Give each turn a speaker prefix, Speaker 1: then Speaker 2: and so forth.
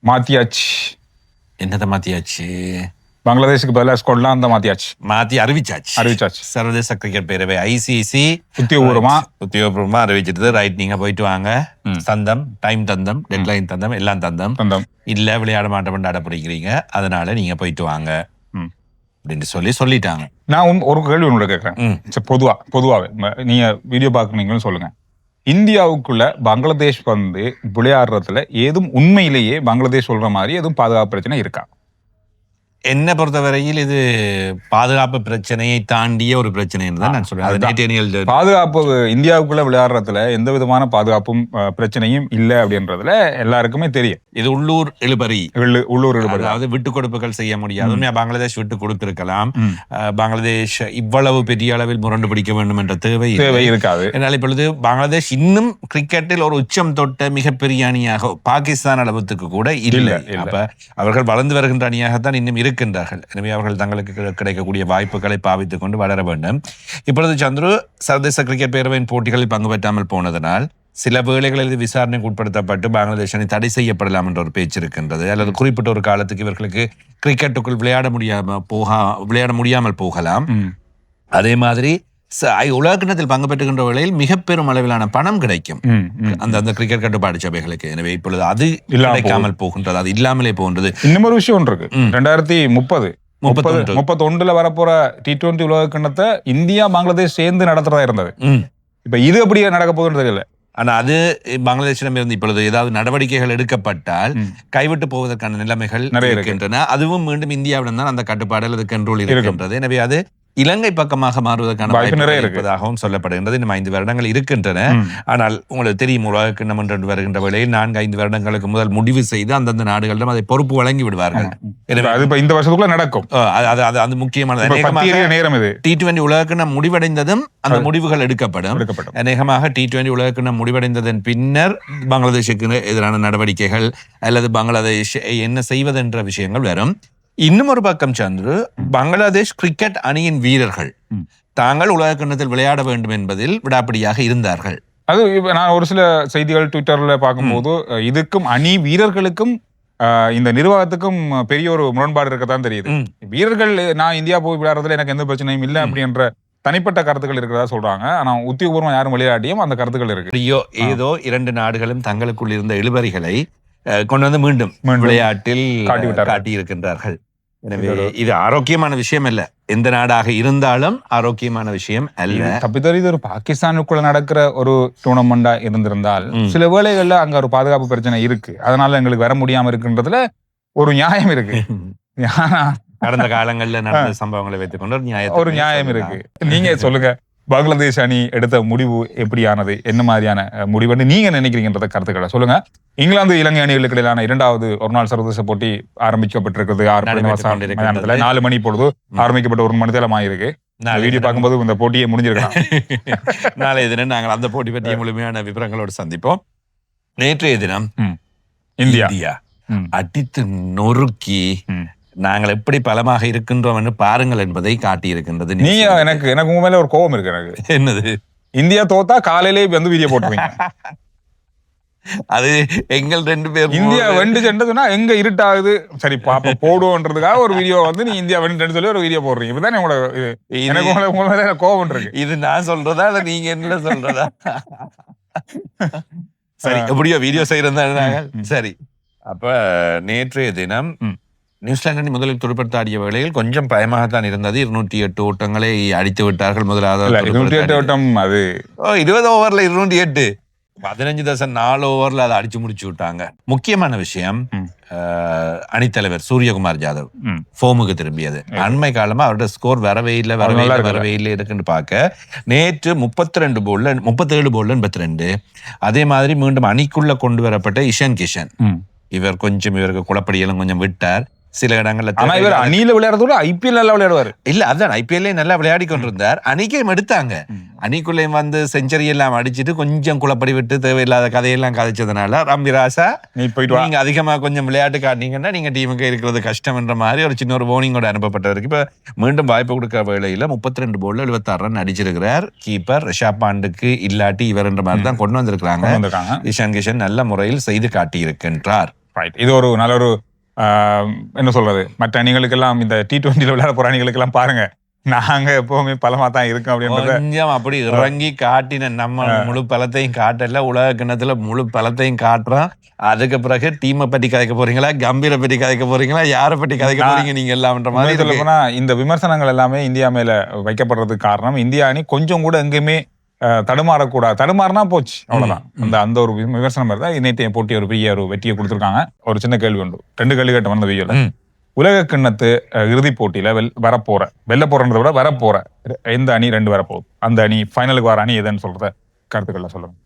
Speaker 1: மாத்தியாச்சு.
Speaker 2: என்னதை மாத்தியாச்சு?
Speaker 1: பங்களாதேஷுக்கு பதிலாக ஸ்கொட்லாந்து மாத்தி அறிவிச்சாச்சு.
Speaker 2: சர்வதேச கிரிக்கெட் பேரவை ICC
Speaker 1: உத்தியோகபூர்வமா
Speaker 2: அறிவிச்சிட்டு ரைட், நீங்க போயிட்டு வாங்க. தந்தம், டைம் தந்தம், டெட்லைன் தந்தம், எல்லாம் தந்தம். இல்ல விளையாட மாட்டோம் அடப்பிடிக்கிறீங்க, அதனால நீங்க போயிட்டு வாங்க அப்படின்னு சொல்லிட்டாங்க.
Speaker 1: நான் ஒரு கேள்வி உங்களோட கேட்கறேன். பொதுவாவே நீங்க வீடியோ பாக்குறீங்கன்னு சொல்லுங்க. இந்தியாவுக்குள்ள பங்களாதேஷ் வந்து விளையாடுறதுல ஏதும் உண்மையிலேயே பங்களாதேஷ் சொல்ற மாதிரி எதுவும் பாதுகாப்பு பிரச்சனை இருக்கா?
Speaker 2: என்ன பொறுத்தவரையில் இது பாதுகாப்பு பிரச்சனையை தாண்டிய ஒரு பிரச்சனை தான் நான் சொல்றேன்.
Speaker 1: பாதுகாப்பு இந்தியாவுக்குள்ள விளையாடுறதுல எந்த விதமான பாதுகாப்பும் பிரச்சனையும் இல்லை அப்படின்றதுல எல்லாருக்குமே தெரியும்.
Speaker 2: இது உள்ளூர் இழுபறி,
Speaker 1: அதாவது
Speaker 2: விட்டு கொடுப்புகள் செய்ய முடியாது. உண்மையா பங்களாதேஷ் விட்டு கொடுத்திருக்கலாம். பங்களாதேஷ் இவ்வளவு பெரிய அளவில் முரண்டு பிடிக்க வேண்டும் என்ற தேவை
Speaker 1: இருக்காது.
Speaker 2: என்னால் இப்பொழுது பங்களாதேஷ் இன்னும் கிரிக்கெட்டில் ஒரு உச்சம் தொட்ட மிகப்பெரிய அணியாக பாகிஸ்தான் அளவுக்கு கூட இல்லை. அப்ப அவர்கள் வளர்ந்து வருகின்ற அணியாகத்தான் இன்னும் இருக்கின்றார்கள். எனவே அவர்கள் தங்களுக்கு கிடைக்கக்கூடிய வாய்ப்புகளை பாவித்துக் கொண்டு வளர வேண்டும். இப்பொழுது சந்துரு, சர்வதேச கிரிக்கெட் பேரவையின் போட்டிகளில் பங்கு பெற்றாமல் போனதனால் சில வேளைகளில் விசாரணைக்கு உட்படுத்தப்பட்டு பங்களாதேஷ் அணி தடை செய்யப்படலாம் என்ற ஒரு பேச்சு இருக்கின்றது. அல்லது குறிப்பிட்ட ஒரு காலத்துக்கு இவர்களுக்கு கிரிக்கெட்டுக்குள் விளையாட முடியாமல் போகலாம். அதே மாதிரி உலகக்கிணத்தில் பங்கு பெற்றுகின்ற வேளையில் மிக பெரும் அளவிலான பணம் கிடைக்கும் அந்த கிரிக்கெட் கட்டுப்பாடு சபைகளுக்கு. எனவே இப்பொழுது அது கிடைக்காமல் போகின்றது, அது இல்லாமலே போகின்றது.
Speaker 1: இன்னும் ஒரு விஷயம் இருக்கு. 2031 வரப்போற T20 உலகக்கிணத்தை இந்தியா பங்களாதேஷ் சேர்ந்து நடத்துறதா இருந்தது. இப்ப இது அப்படியே நடக்க போகுதுன்னு தெரியல.
Speaker 2: ஆனா அது பங்களாதேஷிடம் இருந்து இப்பொழுது ஏதாவது நடவடிக்கைகள் எடுக்கப்பட்டால் கைவிட்டு போவதற்கான நிலைமைகள் நிறைய இருக்கின்றன. அதுவும் மீண்டும் இந்தியாவிடம் தான் அந்த கட்டுப்பாடு அல்லது கண்ட்ரோல் இருக்கின்றது. எனவே அது இலங்கை பக்கமாக மாறுவதற்கான வாய்ப்பு நிறைய இருப்பதாகவும் சொல்லப்படுகின்றது. இன்னும் 5 வருடங்கள் இருக்கின்றன. ஆனால் உங்களுக்கு தெரியும், உலகக்கிண்ணம் என்று வருகின்ற வேளையில் 4-5 வருடங்களுக்கு முதல் முடிவு செய்து அந்தந்த நாடுகளிடம் அதை பொறுப்பு வழங்கி விடுவார்கள்.
Speaker 1: இந்த வருஷத்துக்குள்ள நடக்கும்.
Speaker 2: அது முக்கியமானது.
Speaker 1: நேரம் இது
Speaker 2: T20 உலகக்கிண்ணம் முடிவடைந்ததும் அந்த முடிவுகள் எடுக்கப்படும். அநேகமாக T20 உலகக்கிண்ணம் முடிவடைந்ததன் பின்னர் பங்களாதேஷுக்கு எதிரான நடவடிக்கைகள் அல்லது பங்களாதேஷ் என்ன செய்வதென்ற விஷயங்கள் வரும். இன்னும் ஒரு பக்கம் சந்துரு, பங்களாதேஷ் கிரிக்கெட் அணியின் வீரர்கள் தாங்கள் உலகக்கிண்ணத்தில் விளையாட வேண்டும் என்பதில் விடாப்பிடியாக இருந்தார்கள்.
Speaker 1: அது நான் ஒரு சில செய்திகள் ட்விட்டர்ல பார்க்கும்போது இதுக்கும் அணி வீரர்களுக்கும் இந்த நிர்வாகத்துக்கும் பெரிய ஒரு முரண்பாடு இருக்கத்தான் தெரியுது. வீரர்கள் நான் இந்தியா போய் விளையாடுறதுல எனக்கு எந்த பிரச்சனையும் இல்லை அப்படின்ற தனிப்பட்ட கருத்துக்கள் இருக்கிறதா சொல்றாங்க. ஆனா உத்தியோகபூர்வம் யாரும் விளையாடியும் அந்த கருத்துக்கள் இருக்கு.
Speaker 2: ஏதோ 2 நாடுகளும் தங்களுக்குள் இருந்த இழுபறிகளை கொண்டு வந்து மீண்டும் விளையாட்டில் காட்டி இருக்கின்றார்கள். எனவே இது ஆரோக்கியமான விஷயம் அல்ல. எந்த நாடாக இருந்தாலும் ஆரோக்கியமான விஷயம் அல்ல.
Speaker 1: தப்பித்தறி இது ஒரு பாகிஸ்தானுக்குள்ள நடக்கிற ஒரு டூர்னமெண்டா இருந்திருந்தால் சில வேளைகள்ல அங்க ஒரு பாதுகாப்பு பிரச்சனை இருக்கு, அதனால எங்களுக்கு வர முடியாம இருக்குன்றதுல ஒரு நியாயம் இருக்கு.
Speaker 2: கடந்த காலங்கள்ல நடந்த சம்பவங்களை வைத்துக்கொண்டு
Speaker 1: ஒரு நியாயம் இருக்கு. நீங்க சொல்லுங்க, பங்களாதேஷ் அணி எடுத்த முடிவு எப்படியானது, என்ன மாதிரியான முடிவுன்னு நீங்க நினைக்கிறீங்கன்றத கருத்துக்களை சொல்லுங்க. இங்கிலாந்து இலங்கை அணிகளுக்கு இடையிலான 2வது ஒருநாள் சர்வதேச போட்டி ஆரம்பிக்கப்பட்டிருக்கிறது. 4 மணி பொழுது ஆரம்பிக்கப்பட்ட 1 மணி நேரம் ஆயிருக்கு. வீடியோ பார்க்கும்போது இந்த போட்டியை முடிஞ்சிருக்கலாம்.
Speaker 2: நாளைய தினம் நாங்கள் அந்த போட்டி பற்றிய முழுமையான விவரங்களோடு சந்திப்போம். நேற்றைய தினம் இந்தியா அடித்து நொறுக்கி நாங்கள் எப்படி பலமாக இருக்கின்றோம் என்று பாருங்கள் என்பதை காட்டியிருக்கின்றது.
Speaker 1: எனக்கு உங்க மேல ஒரு கோபம் இருக்கு. எனக்கு
Speaker 2: என்னது?
Speaker 1: இந்தியா தோத்தா காலையிலே வந்து வீடியோ போட்டுருவீங்க.
Speaker 2: அது எங்கள் 2 பேர்
Speaker 1: இந்தியா வெண்டு சென்றதுன்னா எங்க இருட்டாகுது சரி பாப்பா போடுவோன்றதுக்காக ஒரு வீடியோ வந்து நீ இந்தியா வெண்டு சொல்லி ஒரு வீடியோ போடுறீங்க. இப்பதானே உங்களோட கோபம் இருக்கு.
Speaker 2: இது நான் சொல்றதா இல்ல நீங்க என்ன சொல்றதா? சரி, எப்படியோ வீடியோ செய்யறதா? சரி, அப்ப நேற்றைய தினம் நியூசிலாந்து அணி முதலில் துடுப்படுத்த ஆடிய வேளையில் கொஞ்சம் பயமாகத்தான் இருந்தது. 208 ஓட்டங்களை அடித்து விட்டார்கள். முதலாவது
Speaker 1: 208 ஓட்டம், அது
Speaker 2: 20 ஓவர்ல 208, 15.4 ஓவர்ல அதை அடிச்சு முடிச்சு விட்டாங்க. முக்கியமான விஷயம், அணித்தலைவர் சூரியகுமார் யாதவ் ஃபோமுக்கு திரும்பியது. அண்மை காலமா அவரோட ஸ்கோர் வரவே இல்லை இருக்குன்னு பார்க்க நேற்று 37 போல்ல 82. அதே மாதிரி மீண்டும் அணிக்குள்ள கொண்டு வரப்பட்ட இஷான் கிஷன், இவர் கொஞ்சம் இவருக்கு குழப்படியெல்லாம் கொஞ்சம் விட்டார். சில இடங்கள்ல
Speaker 1: அணியில விளையாடுறதோட IPL நல்லா விளையாடுவாரு.
Speaker 2: இல்ல, அதான் IPL நல்லா விளையாடி கொண்டிருந்தார். அணிக்கையும் எடுத்தாங்க. அணிக்குள்ளேயும் வந்து செஞ்சுரி எல்லாம் அடிச்சுட்டு கொஞ்சம் குழப்படி விட்டு தேவையில்லாத கதையெல்லாம் கதைச்சதுனால ரம்பிராசா நீங்க அதிகமா கொஞ்சம் விளையாட்டு காட்டினீங்கன்னா நீங்க டீமுக்கு இருக்கிறது கஷ்டம் என்ற மாதிரி ஒரு சின்ன ஒரு வார்னிங்கோட அனுப்பப்பட்டவருக்கு இப்ப மீண்டும் வாய்ப்பு கொடுக்க வேளையில 32 போல்ல 76 ரன் அடிச்சிருக்கிறார். கீப்பர் ரிஷப் பாண்டுக்கு இல்லாட்டி இவர் என்ற மாதிரி தான் கொண்டு வந்திருக்கிறாங்க. இஷான் கிஷன் நல்ல முறையில் செய்து காட்டியிருக்கின்றார்.
Speaker 1: ரைட். இது ஒரு நல்ல ஒரு என்ன சொல்றது, மற்ற அணிகளுக்கெல்லாம் இந்த T20 விளையாட போற அணிகளுக்கெல்லாம் பாருங்க, நாங்க எப்பவுமே பலமா தான் இருக்கோம் அப்படின்றத
Speaker 2: கொஞ்சம் அப்படி இறங்கி காட்டின நம்ம முழு பலத்தையும் காட்டல, உலக கிண்ணத்துல முழு பலத்தையும் காட்டுறோம். அதுக்கு பிறகு டீமை பத்தி கதைக்க போறீங்களா, கம்பீரை பற்றி கதைக்க போறீங்களா, யாரை பற்றி கதைக்க போறீங்க நீங்க எல்லாம்ன்ற மாதிரி
Speaker 1: சொல்ல போனா இந்த விமர்சனங்கள் எல்லாமே இந்தியா மேல வைக்கப்படுறதுக்கு காரணம், இந்தியா அணி கொஞ்சம் கூட எங்கேயுமே தடுமாறக்கூடாது. தடுமாறினா போச்சு, அவ்வளவுதான். அந்த ஒரு விமர்சனம் தான் நேற்றைய போட்டி ஒரு பெரிய ஒரு வெற்றியை கொடுத்துருக்காங்க. ஒரு சின்ன கேள்வி உண்டு, 2 கேள்வி கேட்ட வந்த வீடியோல. உலக கிண்ணத்து இறுதிப் போட்டியில வெல்ல போறதை விட வரப்போற எந்த அணி 2 வரப்போகுது, அந்த அணி ஃபைனலுக்கு வர அணி எதுன்னு சொல்றத கருத்துக்களை சொல்லுங்க.